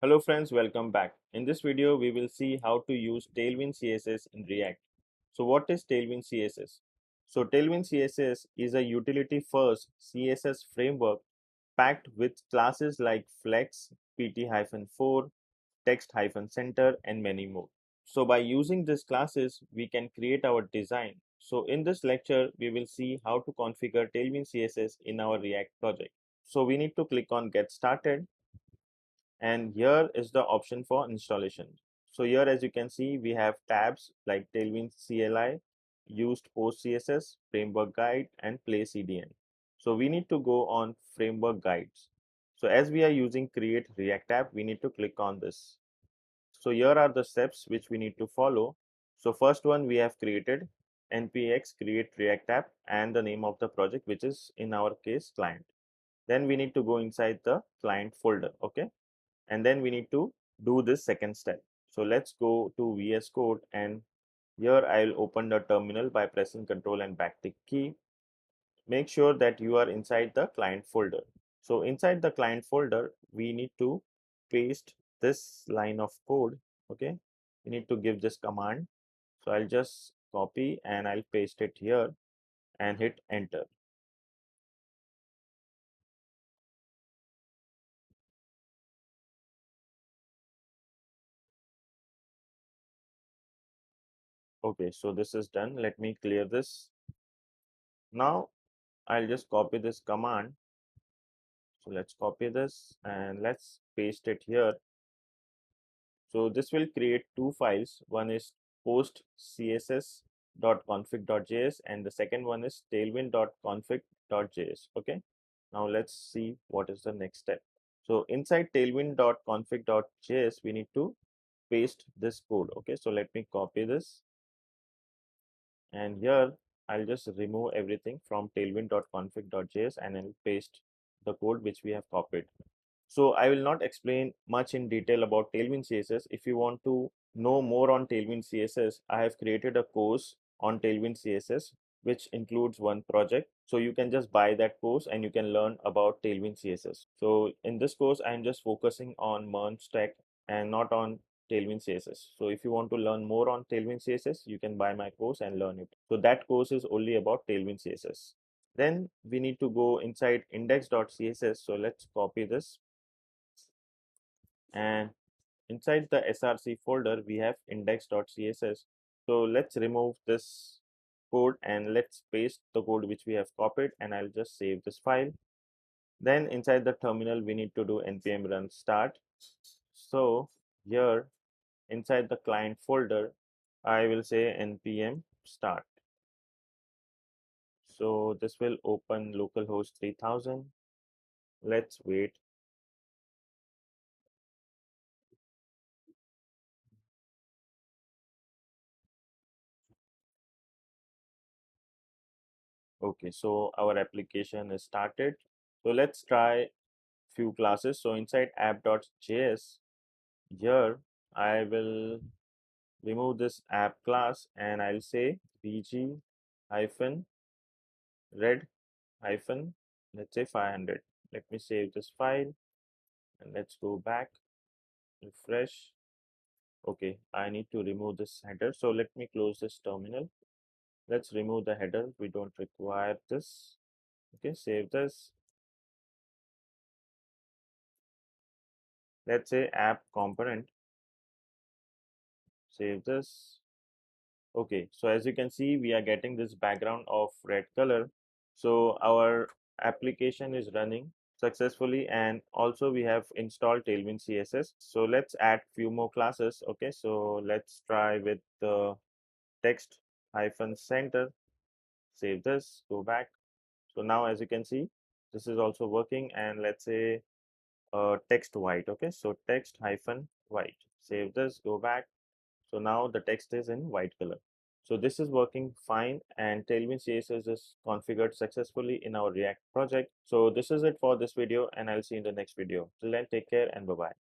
Hello friends, welcome back. In this video, we will see how to use Tailwind CSS in React. So what is Tailwind CSS? So Tailwind CSS is a utility-first CSS framework packed with classes like Flex, PT-4, Text-Center, and many more. So by using these classes, we can create our design. So in this lecture, we will see how to configure Tailwind CSS in our React project. So we need to click on Get Started, and here is the option for installation. So here, as you can see, we have tabs like Tailwind CLI, used post CSS, framework guide, and play CDN. So we need to go on framework guides. So as we are using create React app, we need to click on this. So here are the steps which we need to follow. So first one, we have created npx create React app and the name of the project, which is in our case client. Then we need to go inside the client folder. Okay, and then we need to do this second step. So let's go to VS Code, and here I'll open the terminal by pressing Ctrl and backtick key. Make sure that you are inside the client folder. So inside the client folder, we need to paste this line of code. Okay, we need to give this command. So I'll just copy and I'll paste it here and hit enter. Okay, so this is done. Let me clear this. Now I'll just copy this command. So let's copy this and let's paste it here. So this will create two files. One is post css.config.js and the second one is tailwind.config.js. Okay. Now let's see what is the next step. So inside tailwind.config.js, we need to paste this code. Okay. So let me copy this, and here I'll just remove everything from tailwind.config.js and I'll paste the code which we have copied. So I will not explain much in detail about Tailwind CSS. If you want to know more on Tailwind CSS, I have created a course on Tailwind CSS, which includes one project. So you can just buy that course and you can learn about Tailwind CSS. So in this course, I'm just focusing on MERN stack and not on Tailwind CSS. So if you want to learn more on Tailwind CSS, you can buy my course and learn it. So that course is only about Tailwind CSS. Then we need to go inside index.css. So let's copy this, and inside the src folder we have index.css. So let's remove this code and let's paste the code which we have copied, and I'll just save this file. Then inside the terminal we need to do npm run start. So here inside the client folder I will say npm start. So this will open localhost 3000. Let's wait. Okay, so our application is started. So let's try few classes. So inside app.js, here I will remove this app class and I'll say bg hyphen red hyphen, let's say 500. Let me save this file and let's go back, refresh. Okay, I need to remove this header. So let me close this terminal. Let's remove the header. We don't require this. Okay, save this. Let's say app component, save this. Okay, so as you can see, we are getting this background of red color. So our application is running successfully, and also we have installed Tailwind CSS. So let's add few more classes. Okay, so let's try with the text hyphen center. Save this, go back. So now as you can see, this is also working, and let's say text white. Okay, so text hyphen white. Save this, go back. So now the text is in white color. So this is working fine, and Tailwind CSS is configured successfully in our React project. So this is it for this video, and I'll see you in the next video. Till then, take care and bye-bye.